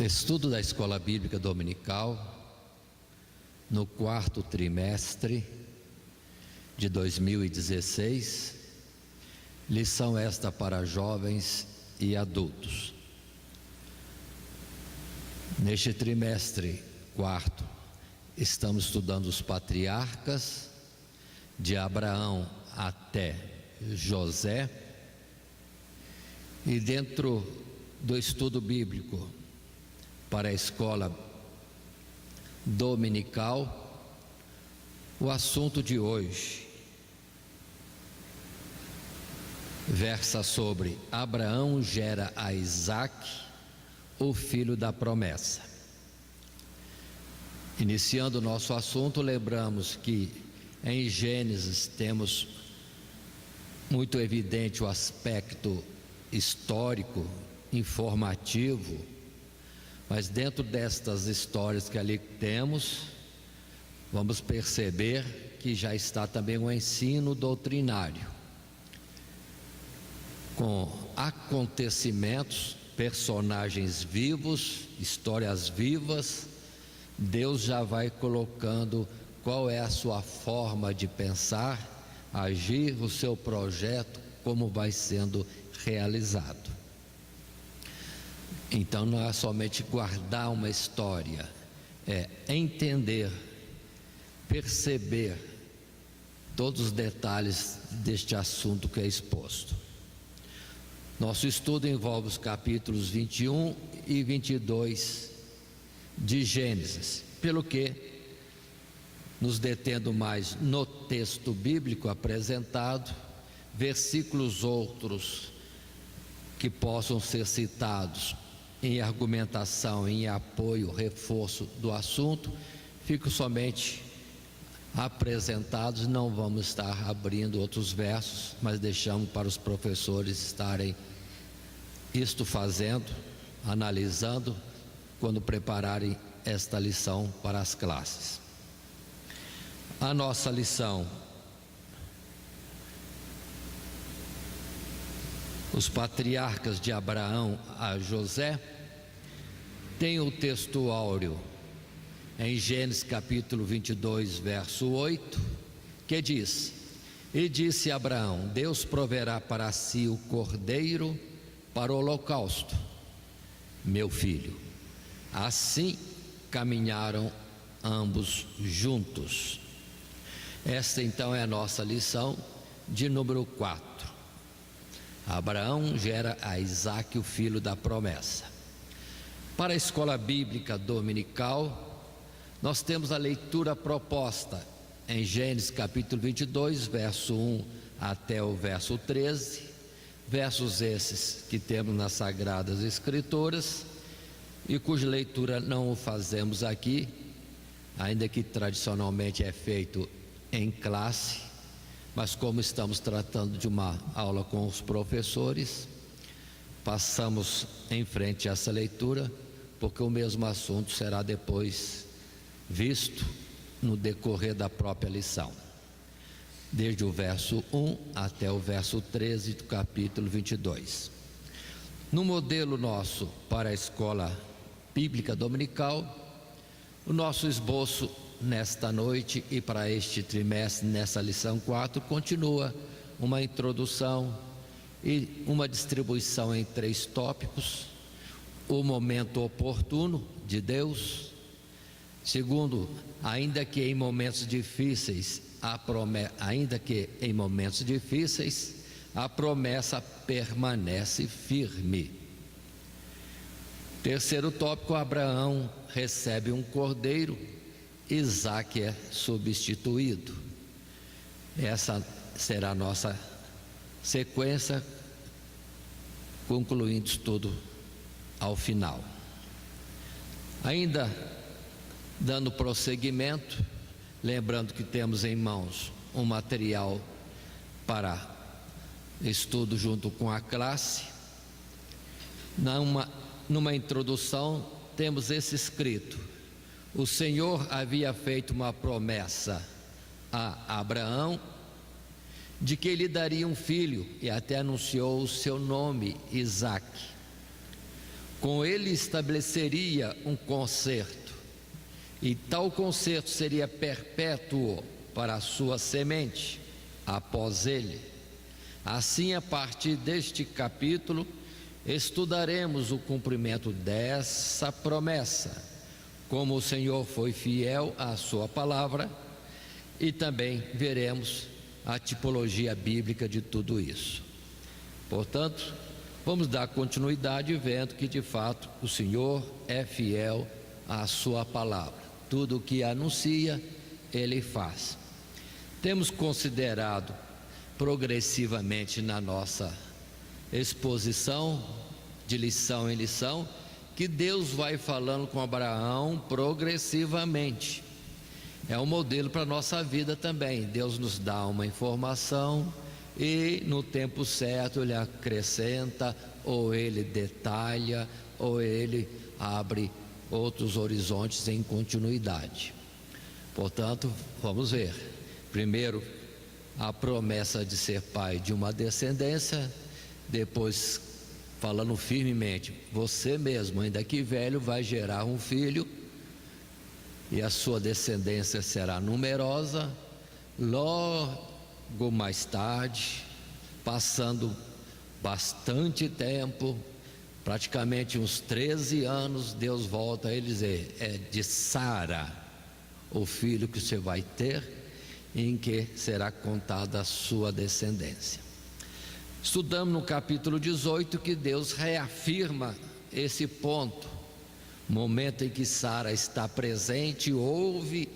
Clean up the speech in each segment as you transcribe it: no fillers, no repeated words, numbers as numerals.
Estudo da Escola Bíblica Dominical no quarto trimestre de 2016, lição esta para jovens e adultos. Neste trimestre quarto, estamos estudando os patriarcas, de Abraão até José, e dentro do estudo bíblico para a escola dominical, o assunto de hoje versa sobre Abraão gera a Isaque, o filho da promessa. Iniciando o nosso assunto, lembramos que em Gênesis temos muito evidente o aspecto histórico, informativo, mas dentro destas histórias que ali temos, vamos perceber que já está também o ensino doutrinário, com acontecimentos, personagens vivos, histórias vivas. Deus já vai colocando qual é a sua forma de pensar, agir, o seu projeto, como vai sendo realizado. Então não é somente guardar uma história, é entender, perceber todos os detalhes deste assunto que é exposto. Nosso estudo envolve os capítulos 21 e 22 de Gênesis, pelo que, nos detendo mais no texto bíblico apresentado, versículos outros que possam ser citados em argumentação, em apoio, reforço do assunto, ficam somente apresentados. Não vamos estar abrindo outros versos, mas deixamos para os professores estarem fazendo, analisando, quando prepararem esta lição para as classes. A nossa lição, os patriarcas de Abraão a José, tem o texto áureo em Gênesis capítulo 22, verso 8, que diz: E disse Abraão: Deus proverá para si o cordeiro para o holocausto, meu filho. Assim caminharam ambos juntos. Esta então é a nossa lição de número 4. Abraão gera a Isaque, o filho da promessa. Para a escola bíblica dominical, nós temos a leitura proposta em Gênesis capítulo 22, verso 1 até o verso 13, versos esses que temos nas Sagradas Escrituras e cuja leitura não o fazemos aqui, ainda que tradicionalmente é feito em classe, mas como estamos tratando de uma aula com os professores, passamos em frente a essa leitura, porque o mesmo assunto será depois visto no decorrer da própria lição, desde o verso 1 até o verso 13 do capítulo 22. No modelo nosso para a escola bíblica dominical, o nosso esboço nesta noite e para este trimestre, nessa lição 4, continua uma introdução e uma distribuição em 3 tópicos: o momento oportuno de Deus. Segundo, ainda que em momentos difíceis, a promessa permanece firme. Terceiro tópico: Abraão recebe um cordeiro, Isaque é substituído. Essa será a nossa sequência, concluindo tudo ao final. Ainda dando prosseguimento, lembrando que temos em mãos um material para estudo junto com a classe. Numa introdução temos esse escrito: o Senhor havia feito uma promessa a Abraão de que ele daria um filho, e até anunciou o seu nome, Isaque. com ele estabeleceria um concerto, e tal concerto seria perpétuo para a sua semente após ele. Assim, a partir deste capítulo, estudaremos o cumprimento dessa promessa, como o Senhor foi fiel à sua palavra, e também veremos a tipologia bíblica de tudo isso. Portanto, vamos dar continuidade vendo que de fato o Senhor é fiel à sua palavra. Tudo o que anuncia, Ele faz. Temos considerado progressivamente na nossa exposição, de lição em lição, que Deus vai falando com Abraão progressivamente. É um modelo para a nossa vida também. Deus nos dá uma informação e no tempo certo Ele acrescenta, ou Ele detalha, ou Ele abre outros horizontes em continuidade. Portanto, vamos ver. Primeiro, a promessa de ser pai de uma descendência. Depois, falando firmemente, você mesmo, ainda que velho, vai gerar um filho, e a sua descendência será numerosa. Logo mais tarde, passando bastante tempo, praticamente uns 13 anos, Deus volta a ele dizer: é de Sara o filho que você vai ter, em que será contada a sua descendência. Estudamos no capítulo 18 que Deus reafirma esse ponto. Momento em que Sara está presente, ouve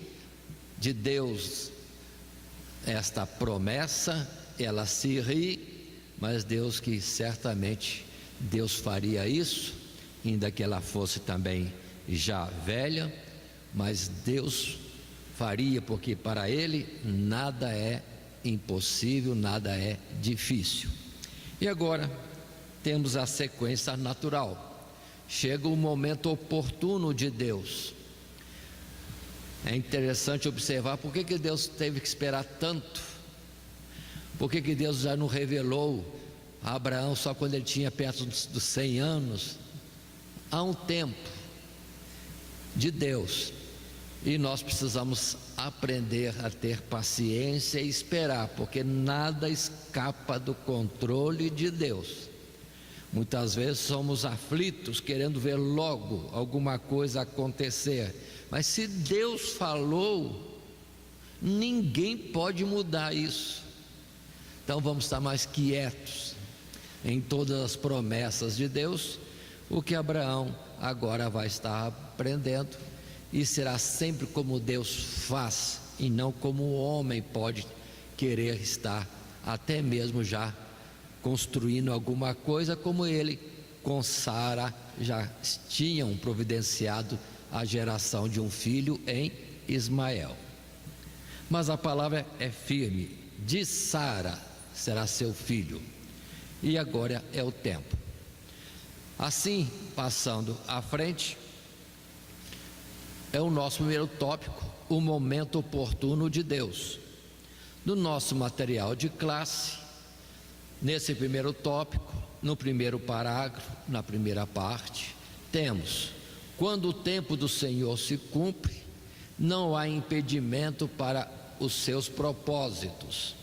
de Deus esta promessa, ela se ri, mas Deus, que certamente Deus faria isso, ainda que ela fosse também já velha, mas Deus faria, porque para Ele nada é impossível, nada é difícil. E agora temos a sequência natural. Chega o momento oportuno de Deus. É interessante observar por que Deus teve que esperar tanto. Por que Deus já não revelou a Abraão só quando ele tinha perto dos 100 anos? Há um tempo de Deus, e nós precisamos aprender a ter paciência e esperar, porque nada escapa do controle de Deus. Muitas vezes somos aflitos, querendo ver logo alguma coisa acontecer, mas se Deus falou, ninguém pode mudar isso. Então vamos estar mais quietos em todas as promessas de Deus, o que Abraão agora vai estar aprendendo, e será sempre como Deus faz, e não como o homem pode querer estar, até mesmo já construindo alguma coisa, como ele com Sara já tinham providenciado a geração de um filho em Ismael. Mas a palavra é firme: de Sara será seu filho. E agora é o tempo. Assim, passando à frente, é o nosso primeiro tópico, o momento oportuno de Deus. No nosso material de classe, nesse primeiro tópico, no primeiro parágrafo, na primeira parte, temos: quando o tempo do Senhor se cumpre, não há impedimento para os seus propósitos.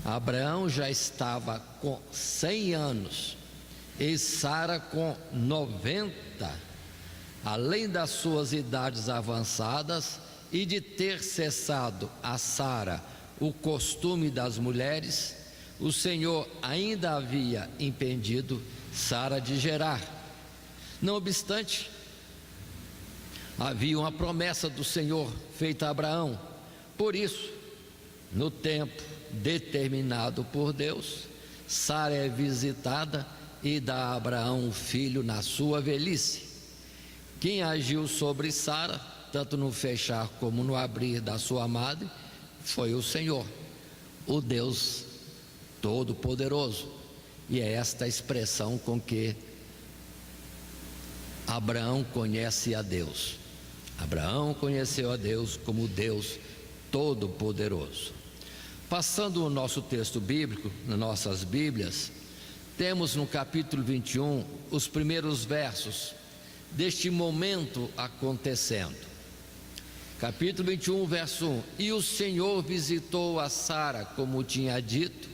Abraão já estava com 100 anos e Sara com 90, além das suas idades avançadas e de ter cessado a Sara o costume das mulheres, o Senhor ainda havia impedido Sara de gerar. Não obstante, havia uma promessa do Senhor feita a Abraão. Por isso, no tempo determinado por Deus, Sara é visitada e dá a Abraão um filho na sua velhice. Quem agiu sobre Sara, tanto no fechar como no abrir da sua madre, foi o Senhor, o Deus Todo-Poderoso. E é esta expressão com que Abraão conhece a Deus. Abraão conheceu a Deus como Deus Todo-Poderoso. Passando o nosso texto bíblico, nas nossas Bíblias, Temos no capítulo 21 os primeiros versos deste momento acontecendo. Capítulo 21, verso 1: E o Senhor visitou a Sara como tinha dito,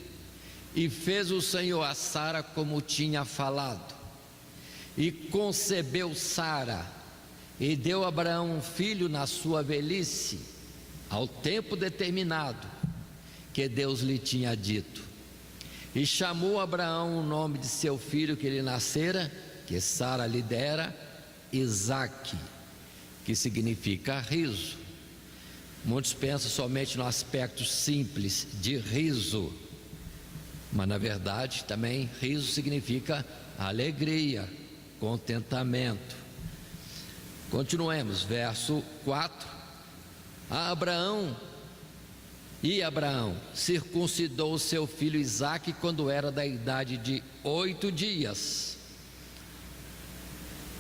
e fez o Senhor a Sara como tinha falado. E concebeu Sara, e deu a Abraão um filho na sua velhice, ao tempo determinado que Deus lhe tinha dito. E chamou Abraão o nome de seu filho que lhe nascera, que Sara lhe dera, Isaque, que significa riso. Muitos pensam somente no aspecto simples de riso, mas na verdade também riso significa alegria, contentamento. Continuemos, verso 4: Abraão circuncidou o seu filho Isaque quando era da idade de 8 dias,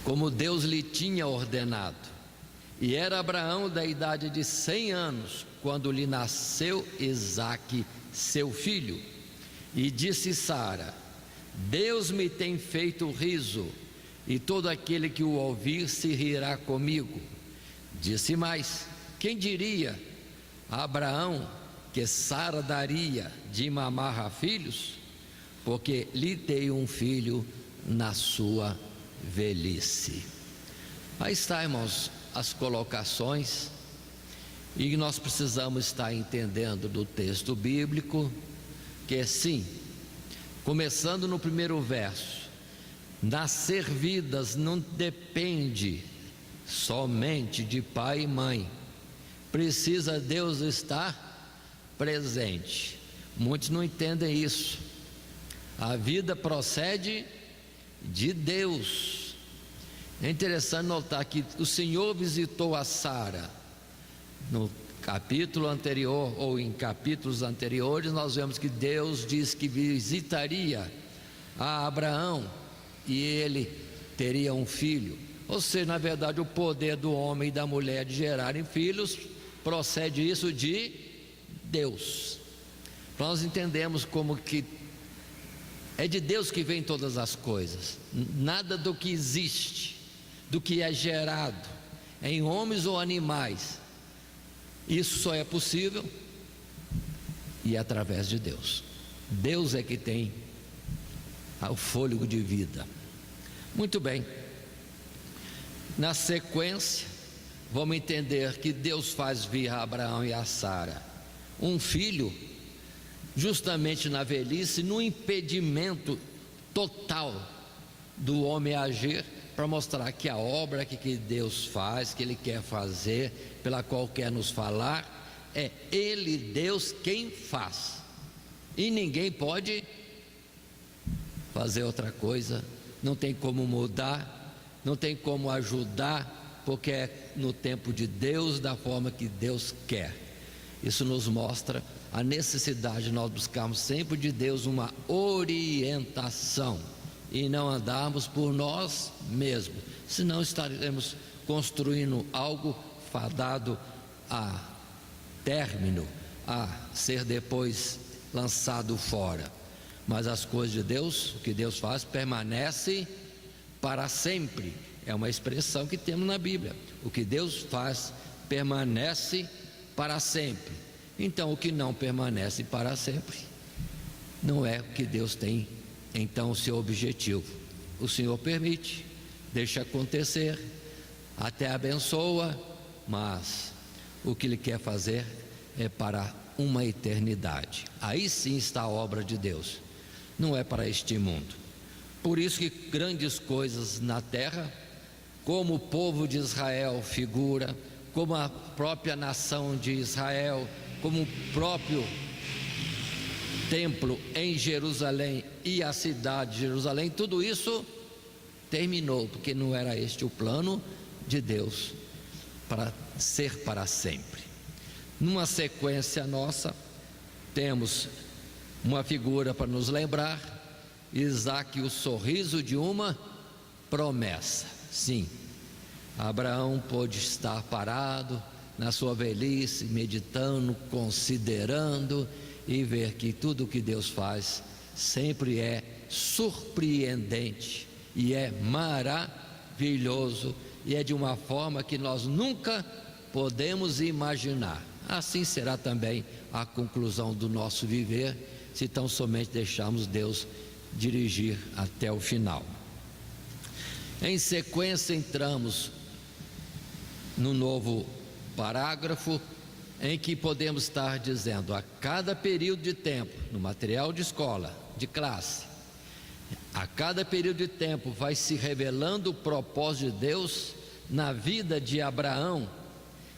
como Deus lhe tinha ordenado. E era Abraão da idade de 100 anos quando lhe nasceu Isaque, seu filho. E disse Sara: Deus me tem feito riso, e todo aquele que o ouvir se rirá comigo. Disse mais: quem diria a Abraão que Sara daria de mamar a filhos? Porque lhe dei um filho na sua velhice. Aí está, irmãos, as colocações, e nós precisamos estar entendendo do texto bíblico, que sim, começando no primeiro verso, nascer vidas não depende somente de pai e mãe, precisa Deus estar presente. Muitos não entendem isso. A vida procede de Deus. É interessante notar que o Senhor visitou a Sara. No capítulo anterior, ou em capítulos anteriores, nós vemos que Deus diz que visitaria a Abraão e ele teria um filho. Ou seja, na verdade, o poder do homem e da mulher de gerarem filhos procede isso de Deus. Nós entendemos como que é de Deus que vem todas as coisas. Nada do que existe, do que é gerado em homens ou animais, isso só é possível e através de Deus. Deus é que tem o fôlego de vida. Muito bem. Na sequência, vamos entender que Deus faz vir a Abraão e a Sara um filho, justamente na velhice, no impedimento total do homem agir, para mostrar que a obra que Deus faz, que Ele quer fazer, pela qual quer nos falar, é Ele, Deus, quem faz, e ninguém pode fazer outra coisa, não tem como mudar, não tem como ajudar, porque é no tempo de Deus, da forma que Deus quer. Isso nos mostra a necessidade de nós buscarmos sempre de Deus uma orientação e não andarmos por nós mesmos, senão estaremos construindo algo fadado a término, a ser depois lançado fora. Mas as coisas de Deus, o que Deus faz, permanece para sempre. É uma expressão que temos na Bíblia. O que Deus faz permanece para sempre. Então, o que não permanece para sempre não é o que Deus tem, então, o seu objetivo. O Senhor permite, deixa acontecer, até abençoa, mas o que Ele quer fazer é para uma eternidade. Aí sim está a obra de Deus, não é para este mundo. Por isso que grandes coisas na terra, como o povo de Israel figura, como a própria nação de Israel, como o próprio templo em Jerusalém e a cidade de Jerusalém, tudo isso terminou, porque não era este o plano de Deus para ser para sempre. Numa sequência nossa, temos uma figura para nos lembrar: Isaque, o sorriso de uma promessa. Sim, Abraão pôde estar parado na sua velhice, meditando, considerando, e ver que tudo o que Deus faz sempre é surpreendente e é maravilhoso, e é de uma forma que nós nunca podemos imaginar. Assim será também a conclusão do nosso viver, se tão somente deixarmos Deus dirigir até o final. Em sequência, entramos no novo parágrafo, em que podemos estar dizendo: a cada período de tempo, no material de escola, de classe, a cada período de tempo vai se revelando o propósito de Deus na vida de Abraão.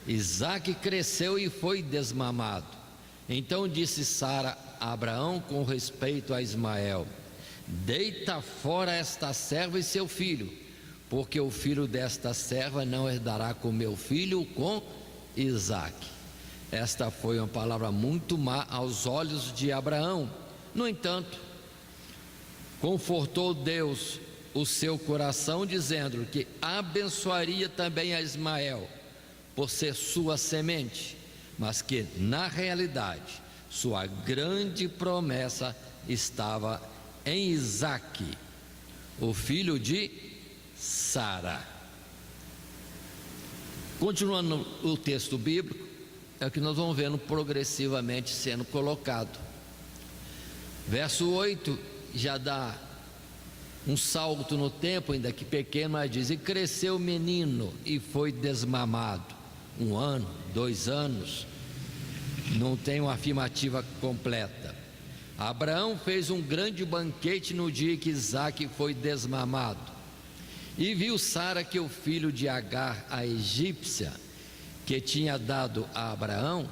Isaque cresceu e foi desmamado. Então disse Sara a Abraão com respeito a Ismael: deita fora esta serva e seu filho, porque o filho desta serva não herdará com meu filho, com Isaque. Esta foi uma palavra muito má aos olhos de Abraão. No entanto, confortou Deus o seu coração, dizendo que abençoaria também a Ismael, por ser sua semente, mas que na realidade sua grande promessa estava em Isaque, o filho de Sara. Continuando o texto bíblico, é o que nós vamos vendo progressivamente sendo colocado. Verso 8 já dá um salto no tempo, ainda que pequeno, mas diz: e cresceu o menino e foi desmamado. 1 ano, 2 anos, não tem uma afirmativa completa. Abraão fez um grande banquete no dia que Isaque foi desmamado, e viu Sara que o filho de Agar, a egípcia, que tinha dado a Abraão,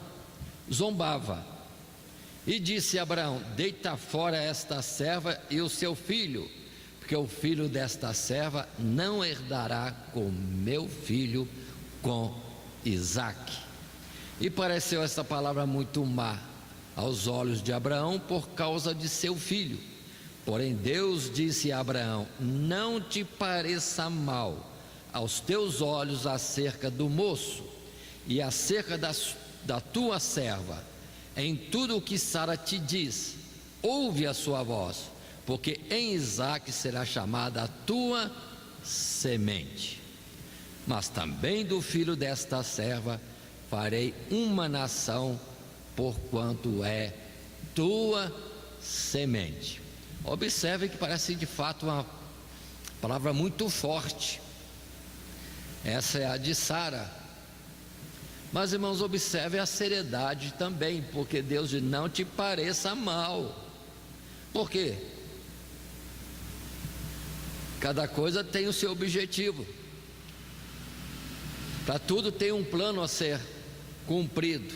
zombava, e disse a Abraão: deita fora esta serva e o seu filho, porque o filho desta serva não herdará com meu filho, com Isaque. E pareceu essa palavra muito má aos olhos de Abraão por causa de seu filho. Porém Deus disse a Abraão: não te pareça mal aos teus olhos acerca do moço e acerca da tua serva. Em tudo o que Sara te diz, ouve a sua voz, porque em Isaque será chamada a tua semente. Mas também do filho desta serva farei uma nação, porquanto é tua semente. Observe que parece de fato uma palavra muito forte. Essa é a de Sara. Mas, irmãos, observe a seriedade também, porque Deus diz: não te pareça mal. Por quê? Cada coisa tem o seu objetivo. Para tudo tem um plano a ser cumprido.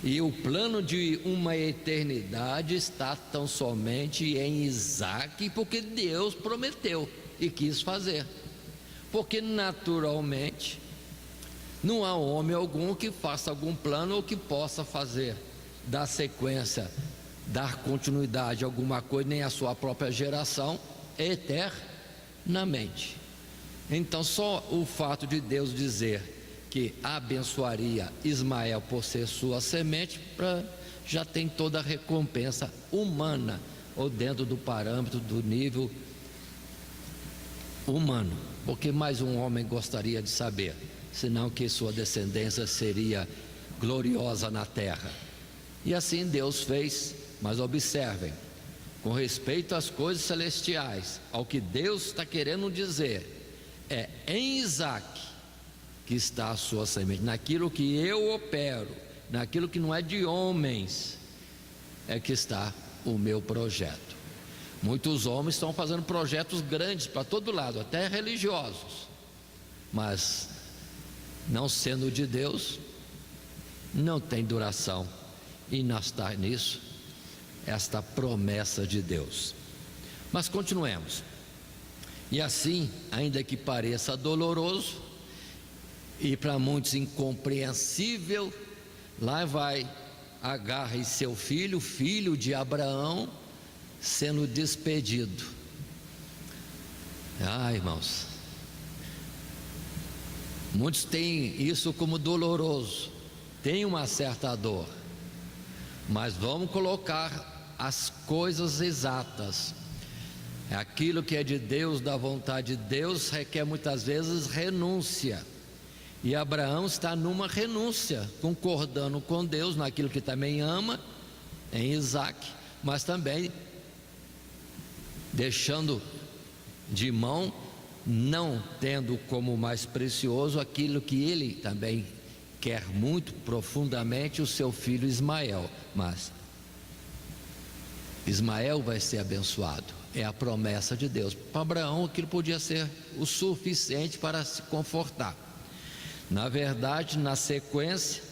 E o plano de uma eternidade está tão somente em Isaque, porque Deus prometeu e quis fazer. Porque naturalmente não há homem algum que faça algum plano ou que possa fazer, dar sequência, dar continuidade a alguma coisa, nem a sua própria geração, eternamente. Então só o fato de Deus dizer que abençoaria Ismael por ser sua semente, já tem toda a recompensa humana, ou dentro do parâmetro do nível humano. Porque mais um homem gostaria de saber, senão que sua descendência seria gloriosa na terra. E assim Deus fez. Mas observem, com respeito às coisas celestiais, ao que Deus está querendo dizer, é em Isaque que está a sua semente. Naquilo que eu opero, naquilo que não é de homens, é que está o meu projeto. Muitos homens estão fazendo projetos grandes para todo lado, até religiosos, mas não sendo de Deus, não tem duração. E não está nisso esta promessa de Deus. Mas continuemos. E assim, ainda que pareça doloroso e para muitos incompreensível, lá vai Agar e seu filho, filho de Abraão, sendo despedido. Irmãos, muitos têm isso como doloroso, tem uma certa dor, mas vamos colocar as coisas exatas. Aquilo que é de Deus, da vontade de Deus, requer muitas vezes renúncia. E Abraão está numa renúncia, concordando com Deus naquilo que também ama, em Isaque, mas também deixando de mão, não tendo como mais precioso aquilo que ele também quer muito profundamente, o seu filho Ismael. Mas Ismael vai ser abençoado, é a promessa de Deus. Para Abraão aquilo podia ser o suficiente para se confortar. Na verdade, na sequência,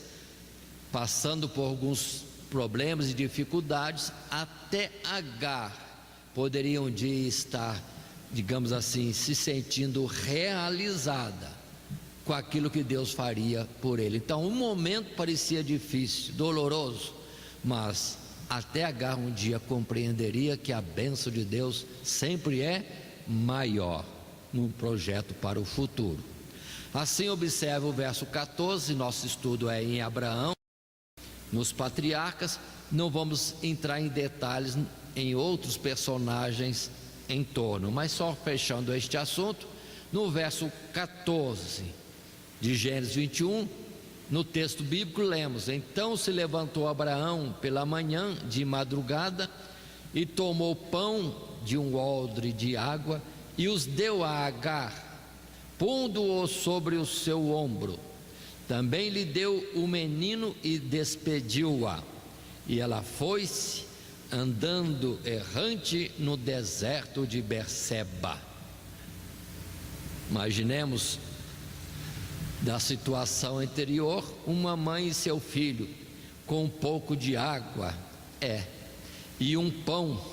passando por alguns problemas e dificuldades, até Agar poderia um dia estar, digamos assim, se sentindo realizada com aquilo que Deus faria por ele. Então, um momento parecia difícil, doloroso, mas até Agar um dia compreenderia que a bênção de Deus sempre é maior no projeto para o futuro. Assim, observa o verso 14, nosso estudo é em Abraão, nos patriarcas. Não vamos entrar em detalhes em outros personagens em torno, mas só fechando este assunto, no verso 14 de Gênesis 21, no texto bíblico lemos: então se levantou Abraão pela manhã de madrugada e tomou pão de um odre de água e os deu a Agar, pondo-o sobre o seu ombro. Também lhe deu o menino e despediu-a. E ela foi-se, andando errante no deserto de Berseba. Imaginemos da situação anterior, uma mãe e seu filho com um pouco de água e um pão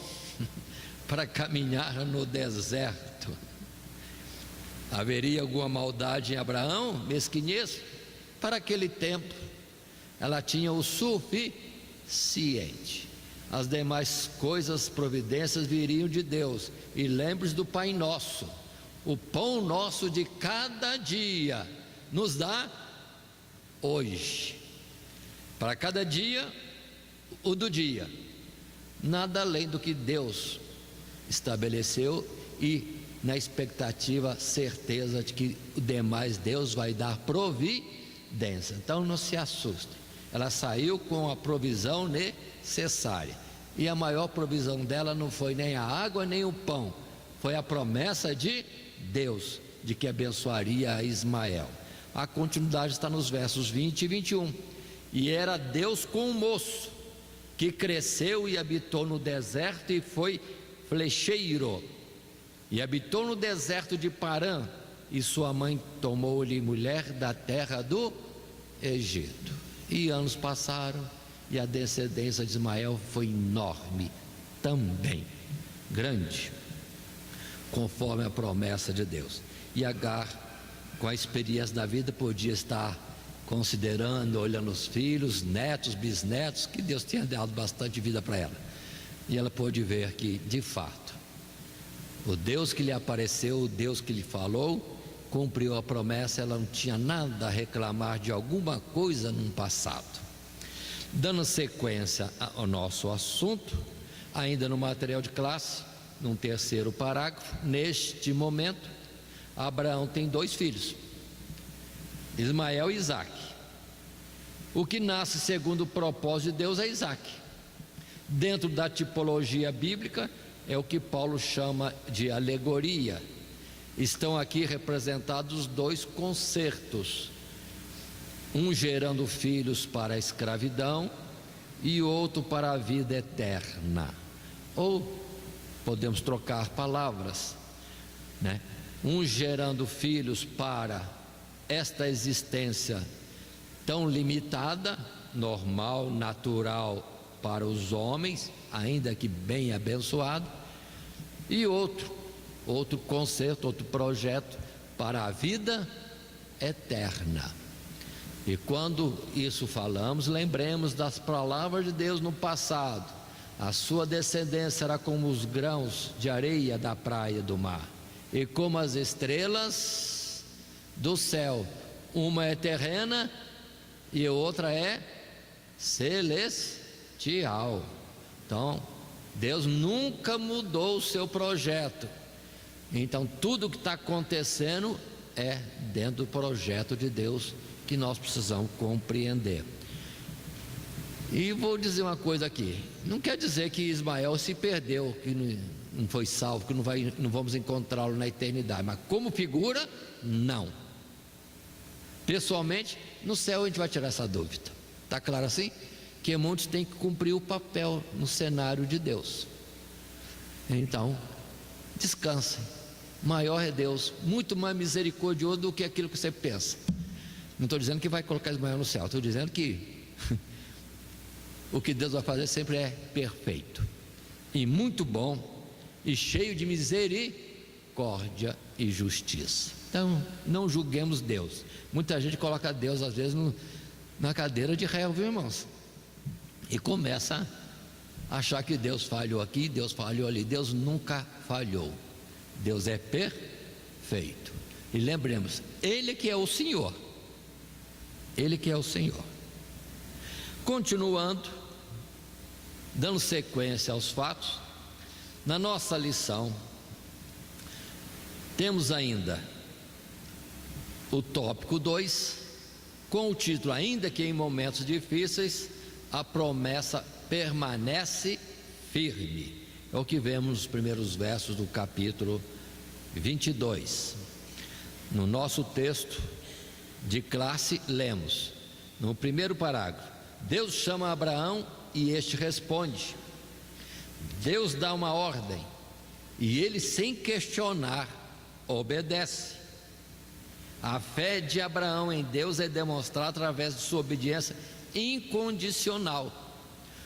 para caminhar no deserto. Haveria alguma maldade em Abraão? Mesquinhez? Para aquele tempo ela tinha o suficiente. As demais coisas, providências viriam de Deus. E lembre-se do Pai Nosso: o pão nosso de cada dia nos dá hoje. Para cada dia, o do dia. Nada além do que Deus estabeleceu, e na expectativa, certeza de que o demais Deus vai dar providência. Então não se assustem, ela saiu com a provisão necessária, e a maior provisão dela não foi nem a água nem o pão, foi a promessa de Deus de que abençoaria a Ismael. A continuidade está nos versos 20 e 21. E era Deus com um moço que cresceu e habitou no deserto e foi flecheiro, e habitou no deserto de Parã, e sua mãe tomou-lhe mulher da terra do Egito. E anos passaram, e a descendência de Ismael foi enorme, também grande, conforme a promessa de Deus. E Agar, com a experiência da vida, podia estar considerando, olhando os filhos, netos, bisnetos, que Deus tinha dado bastante vida para ela. E ela pôde ver que, de fato, o Deus que lhe apareceu, o Deus que lhe falou, cumpriu a promessa. Ela não tinha nada a reclamar de alguma coisa no passado. Dando sequência ao nosso assunto, ainda no material de classe, num terceiro parágrafo, neste momento, Abraão tem 2 filhos, Ismael e Isaque. O que nasce segundo o propósito de Deus é Isaque. Dentro da tipologia bíblica, é o que Paulo chama de alegoria. Estão aqui representados 2 concertos, um gerando filhos para a escravidão e outro para a vida eterna. Ou podemos trocar palavras, né? Um gerando filhos para esta existência tão limitada, normal, natural para os homens, ainda que bem abençoado, e outro conceito, outro projeto para a vida eterna. E quando isso falamos, lembremos das palavras de Deus no passado: a sua descendência será como os grãos de areia da praia do mar, e como as estrelas do céu. Uma é terrena e outra é celestial. Então, Deus nunca mudou o seu projeto. Então tudo que está acontecendo é dentro do projeto de Deus, que nós precisamos compreender. E vou dizer uma coisa aqui: não quer dizer que Ismael se perdeu, que não foi salvo, que não vamos encontrá-lo na eternidade, mas como figura, não. Pessoalmente, no céu a gente vai tirar essa dúvida. Está claro assim? Que muitos têm que cumprir o papel no cenário de Deus. Então, descansem. Maior é Deus, muito mais misericordioso do que aquilo que você pensa. Não estou dizendo que vai colocar Ismael no céu, estou dizendo que o que Deus vai fazer sempre é perfeito e muito bom e cheio de misericórdia e justiça. Então, não julguemos Deus. Muita gente coloca Deus às vezes na cadeira de réu, viu, irmãos? E começa a achar que Deus falhou aqui, Deus falhou ali. Deus nunca falhou. Deus é perfeito. E lembremos, Ele que é o Senhor. Ele que é o Senhor. Continuando, dando sequência aos fatos, na nossa lição, temos ainda o tópico 2, com o título: ainda que em momentos difíceis, a promessa permanece firme. É o que vemos nos primeiros versos do capítulo 22. No nosso texto de classe, lemos, no primeiro parágrafo: Deus chama Abraão e este responde. Deus dá uma ordem e ele, sem questionar, obedece. A fé de Abraão em Deus é demonstrada através de sua obediência incondicional.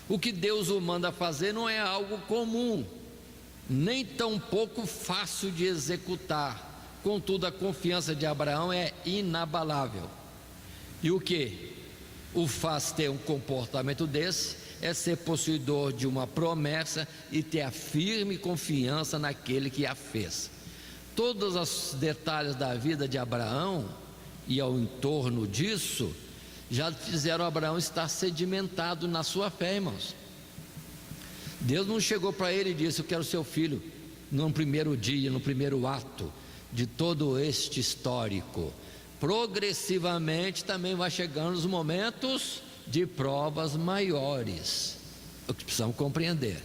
O que Deus o manda fazer não é algo comum, nem tampouco fácil de executar. Contudo, a confiança de Abraão é inabalável. E o que o faz ter um comportamento desse é ser possuidor de uma promessa e ter a firme confiança naquele que a fez. Todos os detalhes da vida de Abraão e ao entorno disso já fizeram Abraão estar sedimentado na sua fé, irmãos. Deus não chegou para ele e disse: eu quero seu filho no primeiro dia, no primeiro ato de todo este histórico. Progressivamente também vai chegando os momentos de provas maiores, o que precisamos compreender.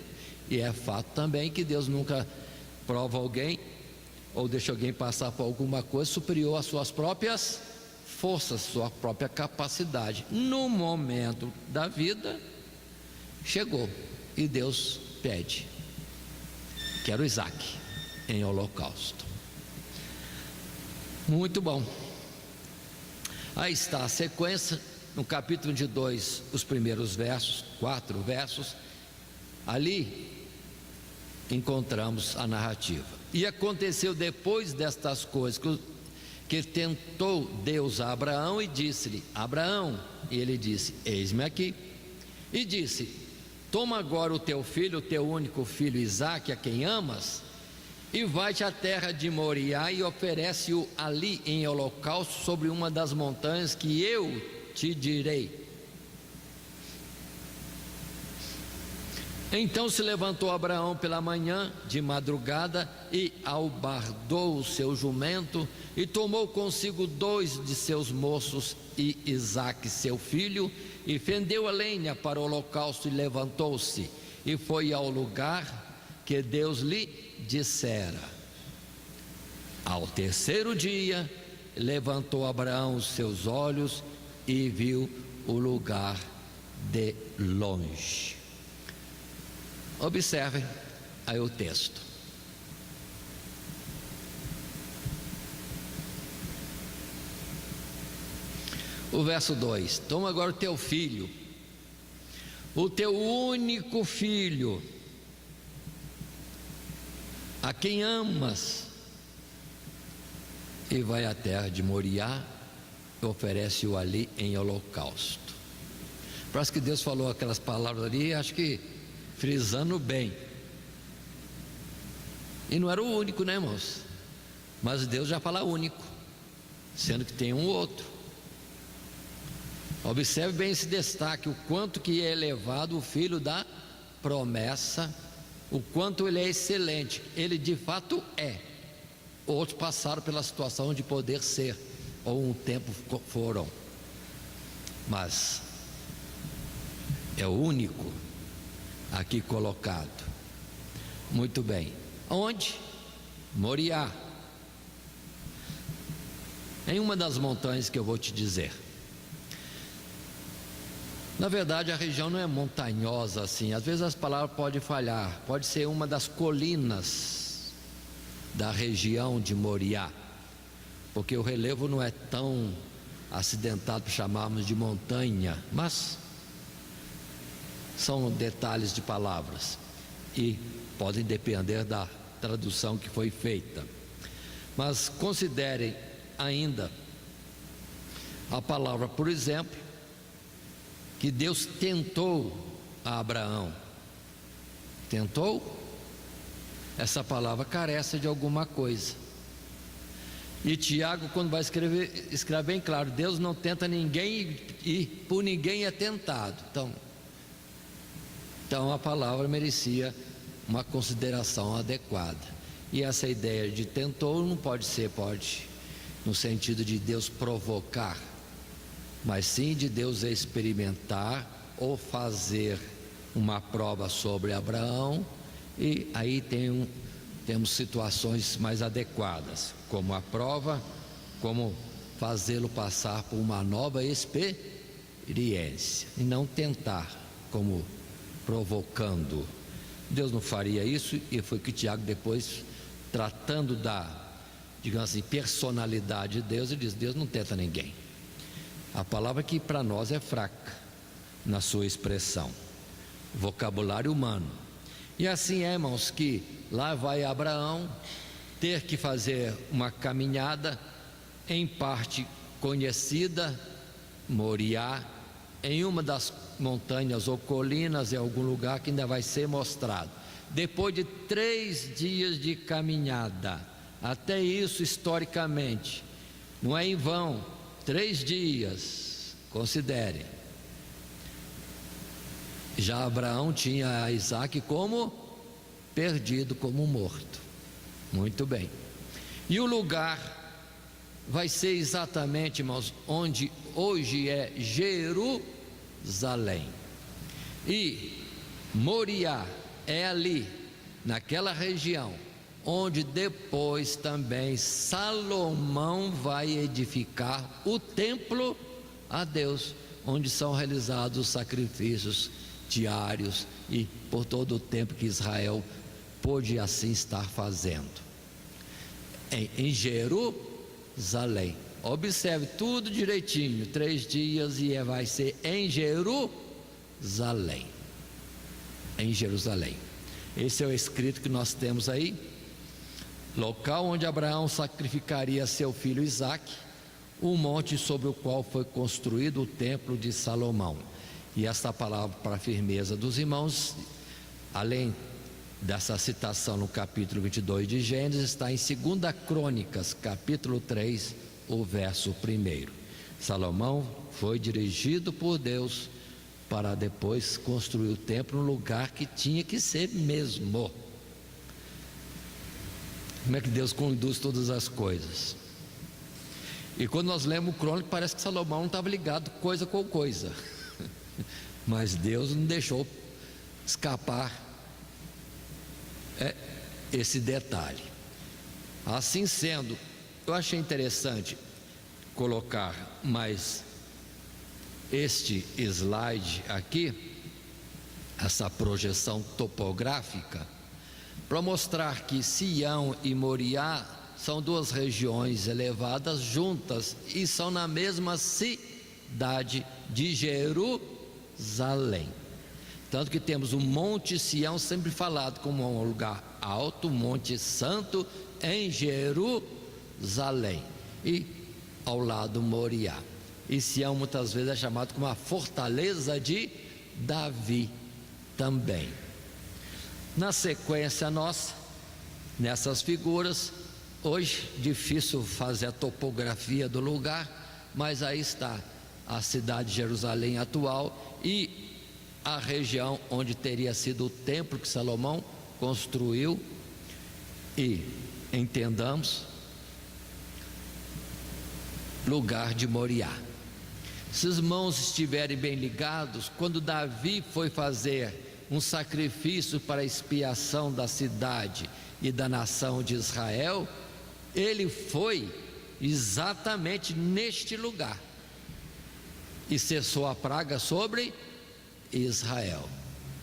E é fato também que Deus nunca prova alguém ou deixa alguém passar por alguma coisa superior às suas próprias forças, sua própria capacidade. No momento da vida, chegou e Deus pede: quero Isaac em holocausto. Muito bom. Aí está a sequência, no capítulo 22, os primeiros versos, 4 versos. Ali encontramos a narrativa. E aconteceu depois destas coisas que tentou Deus a Abraão e disse-lhe: Abraão, e ele disse: eis-me aqui. E disse: toma agora o teu filho, o teu único filho Isaque, a quem amas, e vai-te à terra de Moriá e oferece-o ali em holocausto sobre uma das montanhas que eu te direi. Então se levantou Abraão pela manhã, de madrugada, e albardou o seu jumento, e tomou consigo 2 de seus moços e Isaque seu filho, e fendeu a lenha para o holocausto, e levantou-se, e foi ao lugar que Deus lhe dissera. Ao terceiro dia, levantou Abraão os seus olhos e viu o lugar de longe. Observem aí o texto. O verso 2: toma agora o teu filho, o teu único filho, a quem amas, e vai à terra de Moriá e oferece-o ali em holocausto. Parece que Deus falou aquelas palavras ali, acho que frisando bem. E não era o único, né, irmãos? Mas Deus já fala único, sendo que tem um outro. Observe bem esse destaque, o quanto que é elevado o filho da promessa o quanto ele é excelente. Ele de fato é. Outros passaram pela situação de poder ser, ou um tempo foram, mas é o único aqui colocado. Muito bem. Onde? Moriá. Em uma das montanhas que eu vou te dizer. Na verdade, a região não é montanhosa assim. Às vezes as palavras podem falhar. Pode ser uma das colinas da região de Moriá, porque o relevo não é tão acidentado para chamarmos de montanha, mas são detalhes de palavras e podem depender da tradução que foi feita. Mas considerem ainda a palavra, por exemplo, que Deus tentou a Abraão. Tentou? Essa palavra carece de alguma coisa. E Tiago, quando vai escrever, escreve bem claro: Deus não tenta ninguém e por ninguém é tentado. Então a palavra merecia uma consideração adequada. E essa ideia de tentou não pode ser, no sentido de Deus provocar, mas sim de Deus experimentar ou fazer uma prova sobre Abraão. E aí temos situações mais adequadas, como a prova, como fazê-lo passar por uma nova experiência, e não tentar, como provocando. Deus não faria isso, e foi que Tiago, depois, tratando da, digamos assim, personalidade de Deus, ele diz: Deus não tenta ninguém. A palavra que para nós é fraca na sua expressão, vocabulário humano. E assim é, irmãos, que lá vai Abraão ter que fazer uma caminhada, em parte conhecida, Moriá, em uma das montanhas ou colinas, em algum lugar que ainda vai ser mostrado. Depois de 3 dias de caminhada, até isso historicamente, não é em vão, 3 dias, considerem. Já Abraão tinha a Isaac como perdido, como morto. Muito bem. E o lugar vai ser exatamente, irmãos, onde hoje é Jerusalém. E Moriá é ali, naquela região, onde depois também Salomão vai edificar o templo a Deus, onde são realizados os sacrifícios diários e por todo o tempo que Israel pôde assim estar fazendo. Em Jerusalém. Observe tudo direitinho, 3 dias e vai ser em Jerusalém. Em Jerusalém. Esse é o escrito que nós temos aí. Local onde Abraão sacrificaria seu filho Isaque, o monte sobre o qual foi construído o templo de Salomão. E esta palavra para a firmeza dos irmãos, além dessa citação no capítulo 22 de Gênesis, está em 2 Crônicas, capítulo 3, o verso 1. Salomão foi dirigido por Deus para depois construir o templo no lugar que tinha que ser mesmo. Como é que Deus conduz todas as coisas? E quando nós lemos o Crônico, parece que Salomão não estava ligado coisa com coisa. Mas Deus não deixou escapar esse detalhe. Assim sendo, eu achei interessante colocar mais este slide aqui, essa projeção topográfica, para mostrar que Sião e Moriá são 2 regiões elevadas juntas e são na mesma cidade de Jerusalém. Tanto que temos o Monte Sião sempre falado como um lugar alto, Monte Santo, em Jerusalém, e ao lado Moriá. E Sião muitas vezes é chamado como a fortaleza de Davi também. Na sequência nossa, nessas figuras, hoje difícil fazer a topografia do lugar, mas aí está a cidade de Jerusalém atual e a região onde teria sido o templo que Salomão construiu e, entendamos, lugar de Moriá. Se os irmãos estiverem bem ligados, quando Davi foi fazer um sacrifício para a expiação da cidade e da nação de Israel, ele foi exatamente neste lugar e cessou a praga sobre Israel.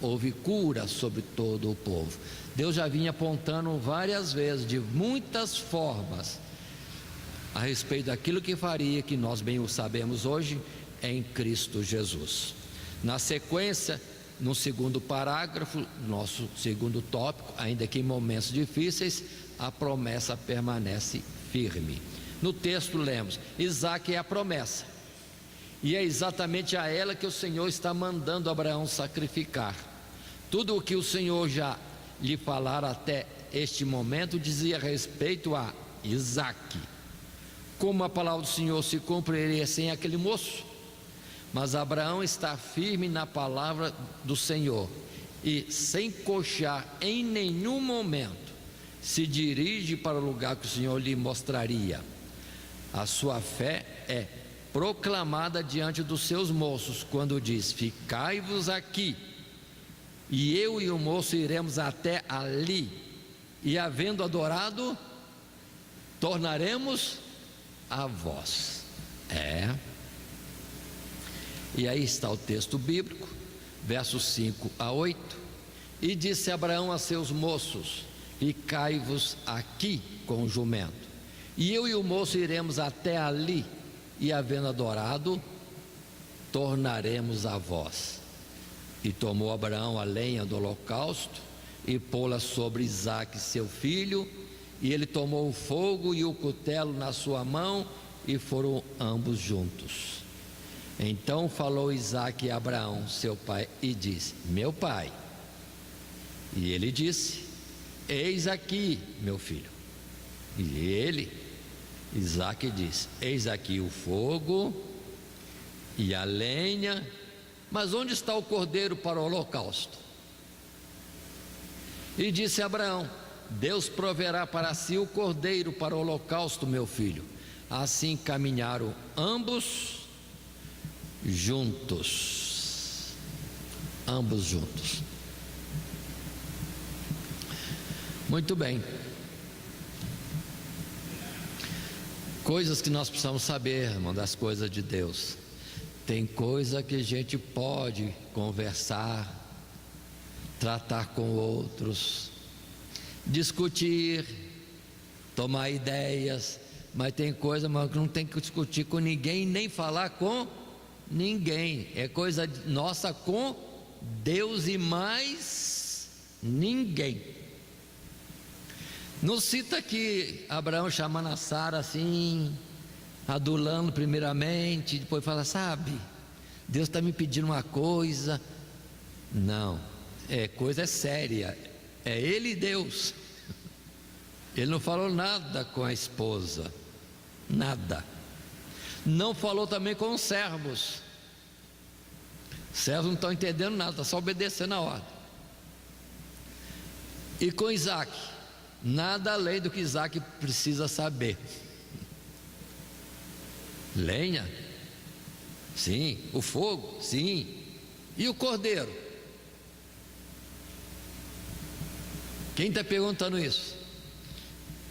Houve cura sobre todo o povo. Deus já vinha apontando várias vezes, de muitas formas, a respeito daquilo que faria, que nós bem o sabemos hoje, em Cristo Jesus. Na sequência, no segundo parágrafo, nosso segundo tópico, ainda que em momentos difíceis, a promessa permanece firme. No texto lemos: Isaque é a promessa, e é exatamente a ela que o Senhor está mandando Abraão sacrificar. Tudo o que o Senhor já lhe falara até este momento dizia respeito a Isaque. Como a palavra do Senhor se cumpriria sem aquele moço? Mas Abraão está firme na palavra do Senhor e, sem coxar em nenhum momento, se dirige para o lugar que o Senhor lhe mostraria. A sua fé é proclamada diante dos seus moços, quando diz: ficai-vos aqui, e eu e o moço iremos até ali, e havendo adorado, tornaremos a vós. E aí está o texto bíblico, versos 5 a 8. E disse Abraão a seus moços: ficai-vos aqui com o jumento, e eu e o moço iremos até ali, e havendo adorado, tornaremos a vós. E tomou Abraão a lenha do holocausto e pô-la sobre Isaque seu filho, e ele tomou o fogo e o cutelo na sua mão, e foram ambos juntos. Então falou Isaque a Abraão seu pai e disse: meu pai. E ele disse: eis aqui, meu filho. E ele, Isaque, disse: eis aqui o fogo e a lenha, mas onde está o cordeiro para o holocausto? E disse Abraão: Deus proverá para si o cordeiro para o holocausto, meu filho. Assim caminharam ambos juntos. Ambos juntos. Muito bem. Coisas que nós precisamos saber, irmão, das coisas de Deus. Tem coisa que a gente pode conversar, tratar com outros, discutir, tomar ideias, mas tem coisa que não tem que discutir com ninguém, nem falar com ninguém. É coisa nossa com Deus e mais ninguém. Não cita que Abraão chamando a Sara assim, adulando primeiramente, depois fala: sabe, Deus está me pedindo uma coisa. Não, coisa séria, é Ele e Deus. Ele não falou nada com a esposa, nada. Não falou também com os servos. Os servos não estão entendendo nada, estão só obedecendo a ordem. E com Isaque, nada além do que Isaque precisa saber. Lenha? Sim. O fogo? Sim. E o cordeiro? Quem está perguntando isso?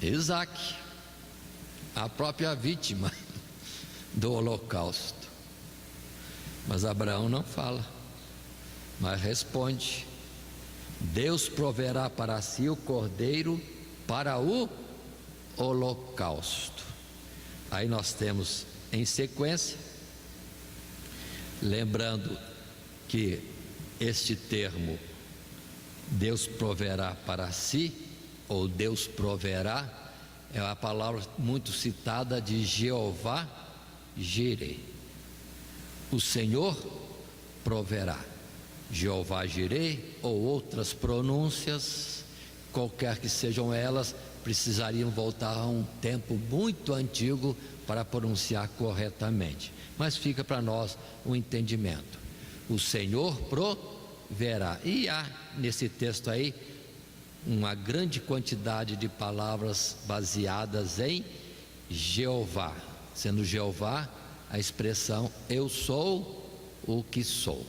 Isaque, a própria vítima do holocausto. Mas Abraão não fala, mas responde: Deus proverá para si o cordeiro para o holocausto. Aí nós temos em sequência, lembrando que este termo Deus proverá para si, ou Deus proverá, é a palavra muito citada de Jeová Jireh. O Senhor proverá. Jeová Jireh, ou outras pronúncias, qualquer que sejam elas, precisariam voltar a um tempo muito antigo para pronunciar corretamente. Mas fica para nós um entendimento. O Senhor proverá. E há nesse texto aí uma grande quantidade de palavras baseadas em Jeová, sendo Jeová a expressão eu sou o que sou.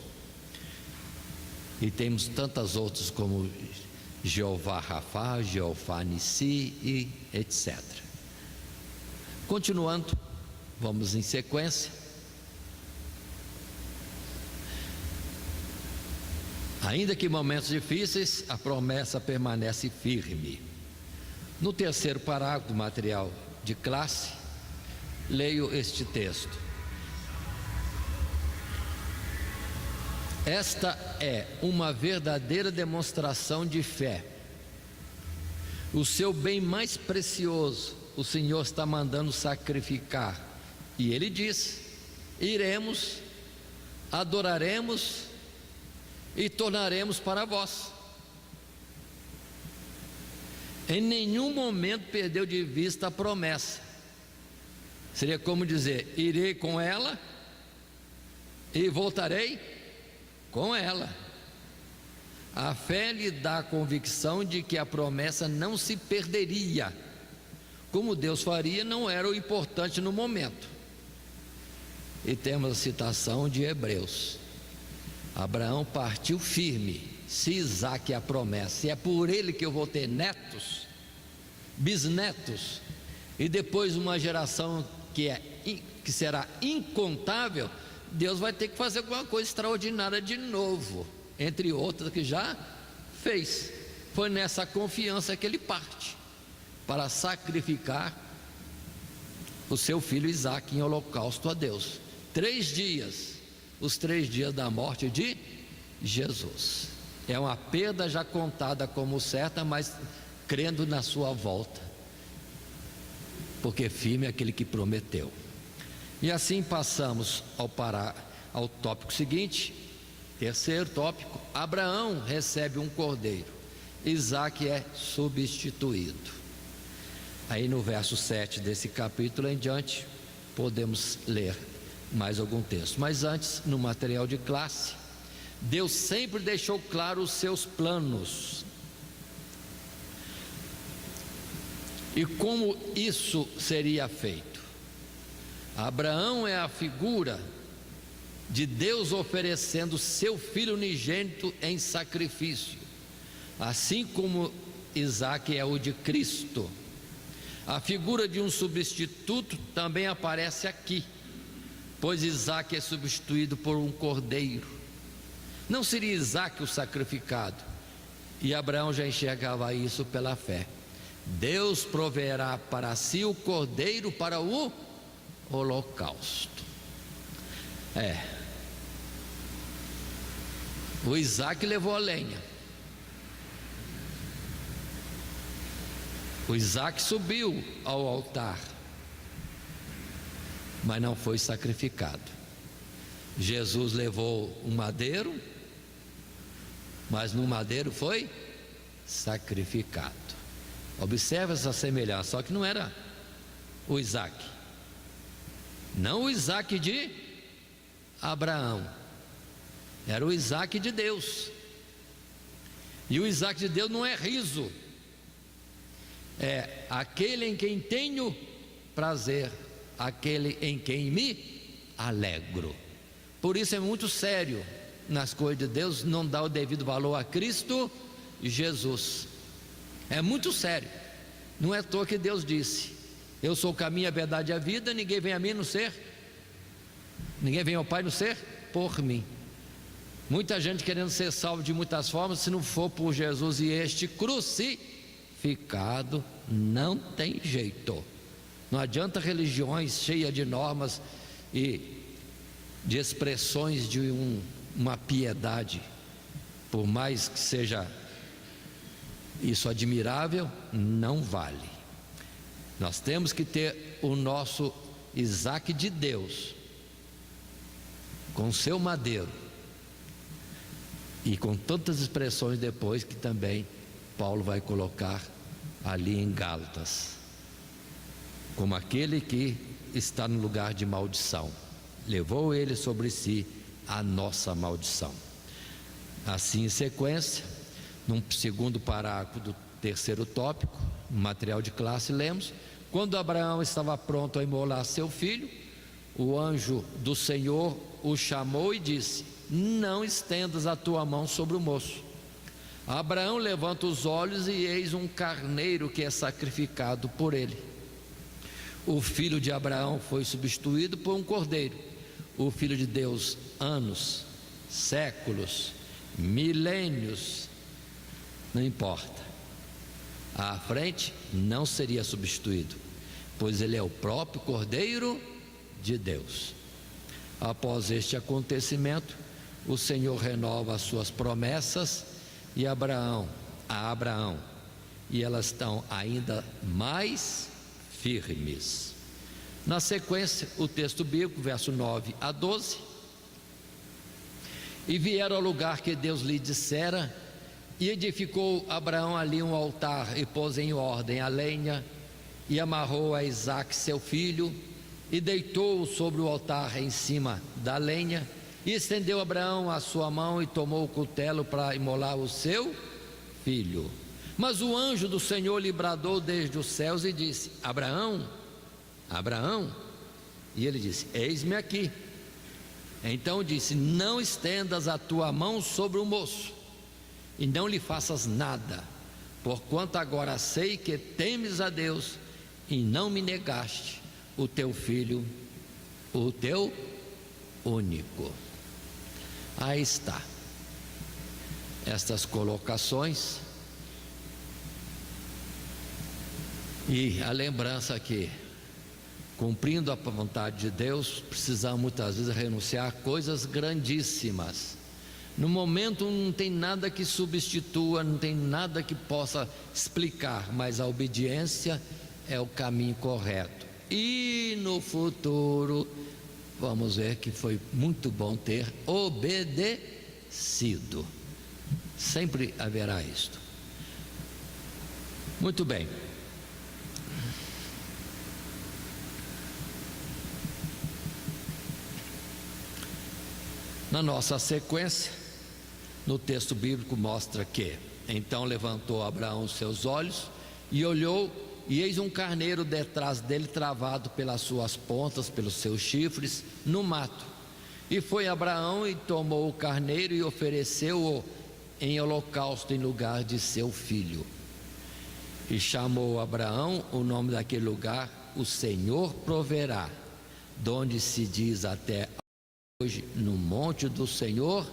E temos tantas outras como Jeová Rafá, Jeová Nissi e etc. Continuando, vamos em sequência. Ainda que em momentos difíceis, a promessa permanece firme. No terceiro parágrafo do material de classe, leio este texto. Esta é uma verdadeira demonstração de fé. O seu bem mais precioso, o Senhor está mandando sacrificar. E Ele diz: iremos, adoraremos e tornaremos para vós. Em nenhum momento perdeu de vista a promessa. Seria como dizer: irei com ela e voltarei com ela. A fé lhe dá a convicção de que a promessa não se perderia. Como Deus faria não era o importante no momento. E temos a citação de Hebreus: Abraão partiu firme. Se Isaque é a promessa, se é por ele que eu vou ter netos, bisnetos, e depois uma geração que será incontável, Deus vai ter que fazer alguma coisa extraordinária de novo, entre outras que já fez. Foi nessa confiança que ele parte para sacrificar o seu filho Isaque em holocausto a Deus. 3 dias, os 3 dias da morte de Jesus. É uma perda já contada como certa, mas crendo na sua volta, porque firme é aquele que prometeu. E assim passamos ao tópico seguinte, terceiro tópico. Abraão recebe um cordeiro, Isaque é substituído. Aí no verso 7 desse capítulo em diante, podemos ler mais algum texto. Mas antes, no material de classe, Deus sempre deixou claro os seus planos. E como isso seria feito? Abraão é a figura de Deus oferecendo seu filho unigênito em sacrifício, assim como Isaque é o de Cristo. A figura de um substituto também aparece aqui, pois Isaque é substituído por um cordeiro. Não seria Isaque o sacrificado, e Abraão já enxergava isso pela fé. Deus proverá para si o cordeiro para o holocausto. O Isaque levou a lenha, o Isaque subiu ao altar, mas não foi sacrificado. Jesus levou um madeiro, mas no madeiro foi sacrificado. Observe essa semelhança, só que não era o Isaque, não o Isaque de Abraão, era o Isaque de Deus. E o Isaque de Deus não é riso, é aquele em quem tenho prazer, aquele em quem me alegro. Por isso é muito sério nas coisas de Deus não dar o devido valor a Cristo Jesus. É muito sério. Não é à toa que Deus disse: eu sou o caminho, a verdade e a vida, ninguém vem a mim ninguém vem ao Pai não ser por mim. Muita gente querendo ser salvo de muitas formas, se não for por Jesus e este crucificado, não tem jeito. Não adianta religiões cheias de normas e de expressões de uma piedade, por mais que seja isso admirável, não vale. Nós temos que ter o nosso Isaque de Deus, com seu madeiro, e com tantas expressões depois que também Paulo vai colocar ali em Gálatas, como aquele que está no lugar de maldição, levou ele sobre si a nossa maldição. Assim, em sequência, Num segundo parágrafo do terceiro tópico, no material de classe, lemos: quando Abraão estava pronto a imolar seu filho, o anjo do Senhor o chamou e disse: não estendas a tua mão sobre o moço. Abraão levanta os olhos e eis um carneiro que é sacrificado por ele. O filho de Abraão foi substituído por um cordeiro. O filho de Deus, anos, séculos, milênios, não importa, à frente não seria substituído, pois ele é o próprio Cordeiro de Deus. Após este acontecimento, o Senhor renova as suas promessas a Abraão, e elas estão ainda mais firmes. Na sequência, o texto bíblico, verso 9 a 12: e vieram ao lugar que Deus lhe dissera, e edificou Abraão ali um altar, e pôs em ordem a lenha, e amarrou a Isaque seu filho, e deitou-o sobre o altar em cima da lenha, e estendeu Abraão a sua mão e tomou o cutelo para imolar o seu filho. Mas o anjo do Senhor lhe bradou desde os céus e disse: Abraão, Abraão. E ele disse: eis-me aqui. Então disse: não estendas a tua mão sobre o moço, e não lhe faças nada, porquanto agora sei que temes a Deus, e não me negaste o teu filho, o teu único. Aí está, estas colocações, e a lembrança que, cumprindo a vontade de Deus, precisamos muitas vezes renunciar a coisas grandíssimas. No momento não tem nada que substitua, não tem nada que possa explicar, mas a obediência é o caminho correto. E no futuro vamos ver que foi muito bom ter obedecido. Sempre haverá isto. Muito bem. Na nossa sequência, no texto bíblico mostra que então levantou Abraão os seus olhos e olhou, e eis um carneiro detrás dele, travado pelas suas pontas, pelos seus chifres, no mato. E foi Abraão e tomou o carneiro e ofereceu-o em holocausto em lugar de seu filho. E chamou Abraão o nome daquele lugar: o Senhor proverá, donde se diz até hoje: no monte do Senhor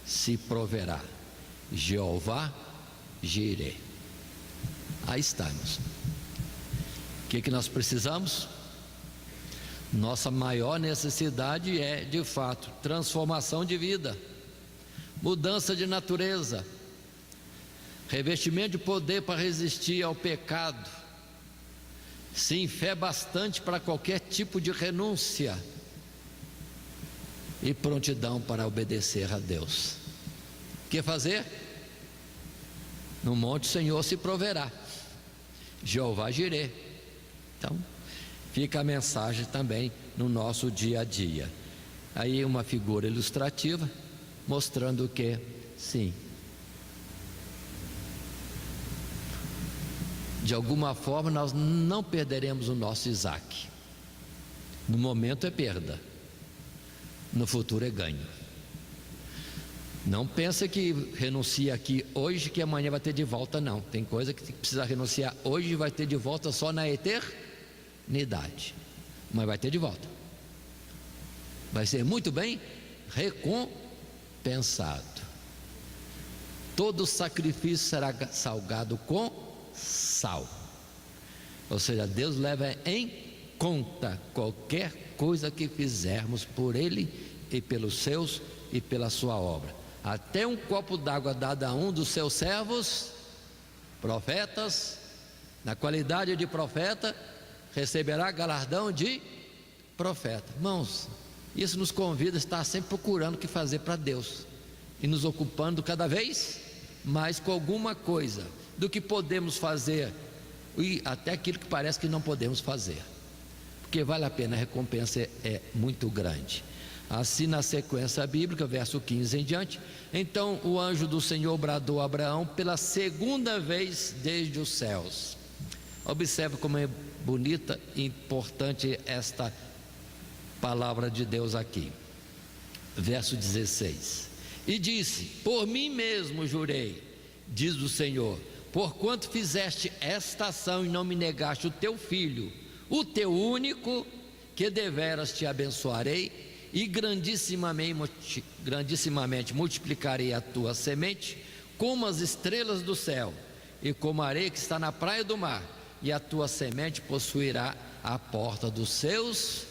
se proverá, Jeová Jireh. Aí estamos. O que nós precisamos? Nossa maior necessidade é, de fato, transformação de vida, mudança de natureza, revestimento de poder para resistir ao pecado, sim, fé bastante para qualquer tipo de renúncia, e prontidão para obedecer a Deus. O que fazer? No monte o Senhor se proverá, Jeová Jireh. Então, fica a mensagem também no nosso dia a dia. Aí uma figura ilustrativa, mostrando que, sim, de alguma forma nós não perderemos o nosso Isaque. No momento é perda, no futuro é ganho. Não pensa que renuncia aqui hoje que amanhã vai ter de volta, não. Tem coisa que precisa renunciar hoje e vai ter de volta só na eternidade. Mas vai ter de volta. Vai ser muito bem recompensado. Todo sacrifício será salgado com sal. Ou seja, Deus leva em conta qualquer coisa que fizermos por Ele e pelos seus e pela sua obra. Até um copo d'água dado a um dos seus servos, profetas, na qualidade de profeta, receberá galardão de profeta. Irmãos, isso nos convida a estar sempre procurando o que fazer para Deus e nos ocupando cada vez mais com alguma coisa do que podemos fazer e até aquilo que parece que não podemos fazer, porque vale a pena, a recompensa é muito grande. Assim, na sequência bíblica, verso 15 em diante: então o anjo do Senhor bradou a Abraão pela segunda vez desde os céus. Observe como é bonita e importante esta palavra de Deus aqui. Verso 16: e disse: por mim mesmo jurei, diz o Senhor, porquanto fizeste esta ação e não me negaste o teu filho, o teu único, que deveras te abençoarei e grandissimamente multiplicarei a tua semente como as estrelas do céu e como a areia que está na praia do mar, e a tua semente possuirá a porta dos seus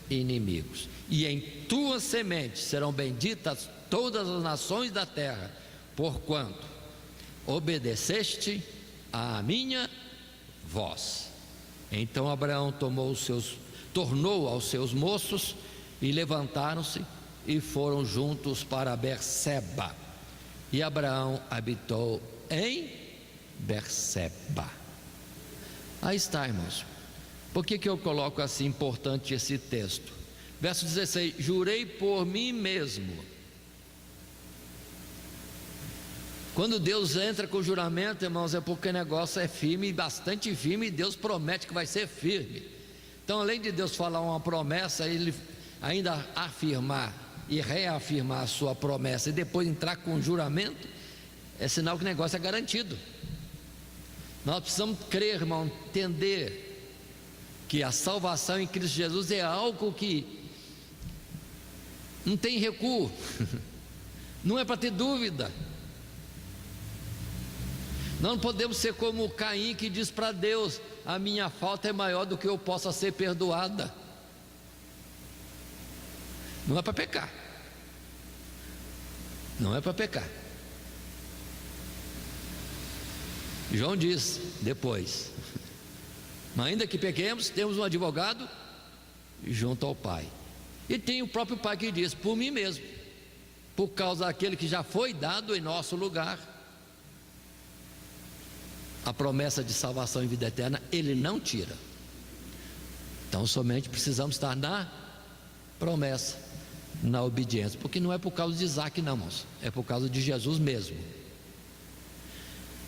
inimigos, e em tua semente serão benditas todas as nações da terra, porquanto obedeceste à minha voz. Então Abraão tornou aos seus moços, e levantaram-se e foram juntos para Berseba, e Abraão habitou em Berseba. Aí está, irmãos. Por que eu coloco assim importante esse texto? Verso 16: jurei por mim mesmo. Quando Deus entra com o juramento, irmãos, é porque o negócio é firme, bastante firme, e Deus promete que vai ser firme. Então, além de Deus falar uma promessa, Ele ainda afirmar e reafirmar a sua promessa e depois entrar com o juramento, é sinal que o negócio é garantido. Nós precisamos crer, irmão, entender que a salvação em Cristo Jesus é algo que não tem recuo, não é para ter dúvida. Nós não podemos ser como Caim, que diz para Deus: a minha falta é maior do que eu possa ser perdoada. Não é para pecar, não é para pecar. João diz depois: mas ainda que pequemos, temos um advogado junto ao Pai. E tem o próprio Pai que diz: por mim mesmo, por causa daquele que já foi dado em nosso lugar, a promessa de salvação e vida eterna Ele não tira. Então somente precisamos estar na promessa, na obediência, porque não é por causa de Isaac não, irmãos, é por causa de Jesus mesmo.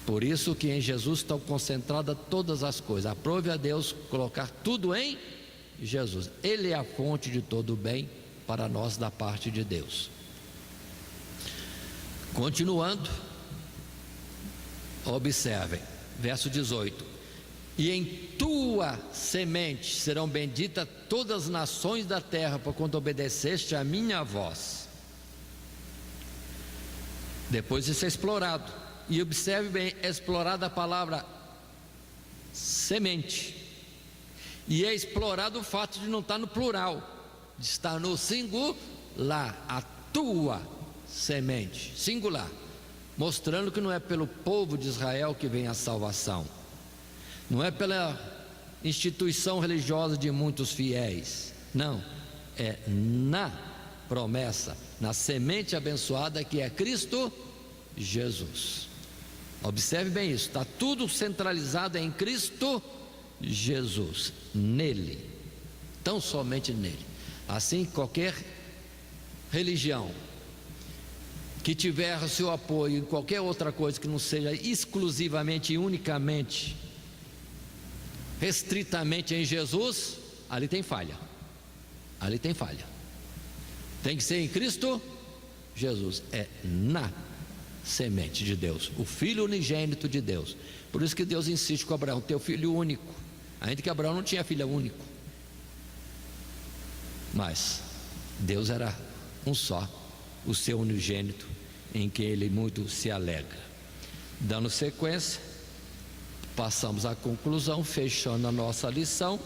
Por isso que em Jesus estão concentradas todas as coisas. Aprove a Deus colocar tudo em Jesus. Ele é a fonte de todo o bem para nós da parte de Deus. Continuando, observem, verso 18: e em tua semente serão benditas todas as nações da terra, porquanto obedeceste a minha voz. Depois isso é explorado, e observe bem, é explorada a palavra semente, e é explorado o fato de não estar no plural, de estar no singular, a tua semente, singular, mostrando que não é pelo povo de Israel que vem a salvação, não é pela instituição religiosa de muitos fiéis, não, é na promessa, na semente abençoada que é Cristo Jesus. Observe bem isso, está tudo centralizado em Cristo Jesus, nele, tão somente nele. Assim, qualquer religião que tiver o seu apoio em qualquer outra coisa que não seja exclusivamente e unicamente, restritamente em Jesus, ali tem falha, ali tem falha. Tem que ser em Cristo Jesus, é na semente de Deus, o Filho unigênito de Deus. Por isso que Deus insiste com Abraão: teu filho único, ainda que Abraão não tinha filho único, mas Deus era um só, o seu unigênito, em que ele muito se alegra. Dando sequência, passamos à conclusão, fechando a nossa lição.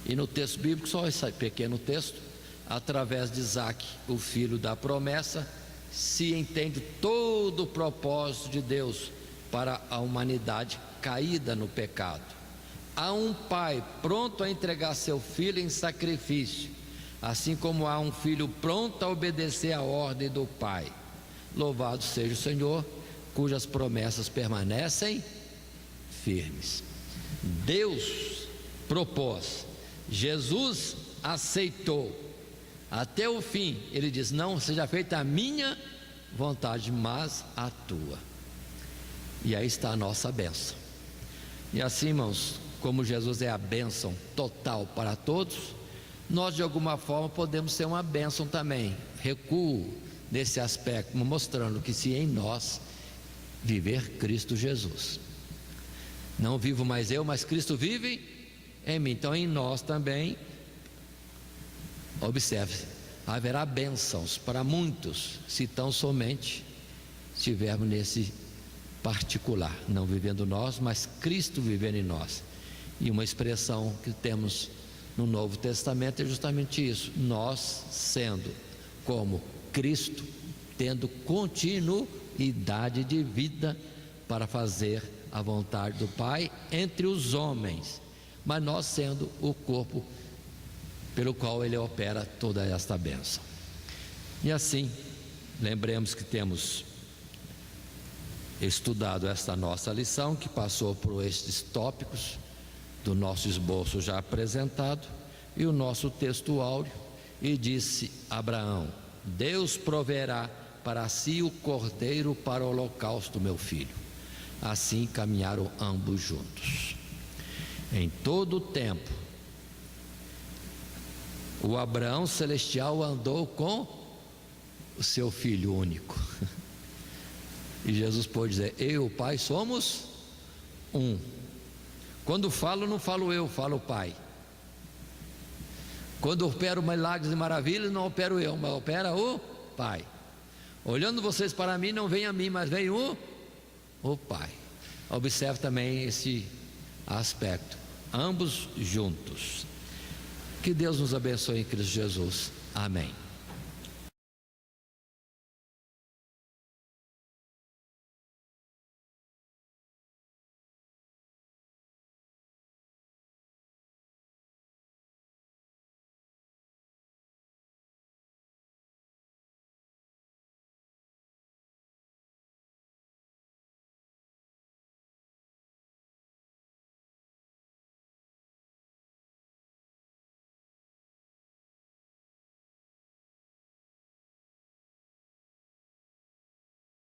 E no texto bíblico, só esse pequeno texto: através de Isaac, o filho da promessa, se entende todo o propósito de Deus para a humanidade caída no pecado. Há um pai pronto a entregar seu filho em sacrifício, assim como há um filho pronto a obedecer à ordem do pai. Louvado seja o Senhor, cujas promessas permanecem firmes. Deus propôs, Jesus aceitou, até o fim, ele diz: não seja feita a minha vontade, mas a tua. E aí está a nossa bênção. E assim, irmãos, como Jesus é a bênção total para todos, nós de alguma forma podemos ser uma bênção também. Recuo nesse aspecto, mostrando que se em nós viver Cristo Jesus, não vivo mais eu, mas Cristo vive em mim. Então em nós também, observe, haverá bênçãos para muitos, se tão somente estivermos nesse particular, não vivendo nós, mas Cristo vivendo em nós. E uma expressão que temos no Novo Testamento é justamente isso: nós sendo como Cristo, tendo continuidade de vida para fazer a vontade do Pai entre os homens, mas nós sendo o corpo pelo qual Ele opera toda esta bênção. E assim, lembremos que temos estudado esta nossa lição, que passou por estes tópicos do nosso esboço já apresentado e o nosso texto áureo. E disse Abraão: Deus proverá para si o cordeiro para o holocausto, meu filho. Assim caminharam ambos juntos. Em todo o tempo, o Abraão celestial andou com o seu filho único. E Jesus pôde dizer: eu e o Pai somos um. Quando falo, não falo eu, falo o Pai. Quando opero milagres e maravilhas, não opero eu, mas opera o Pai. Olhando vocês para mim, não vem a mim, mas vem o Pai. Observe também esse aspecto, ambos juntos. Que Deus nos abençoe em Cristo Jesus. Amém.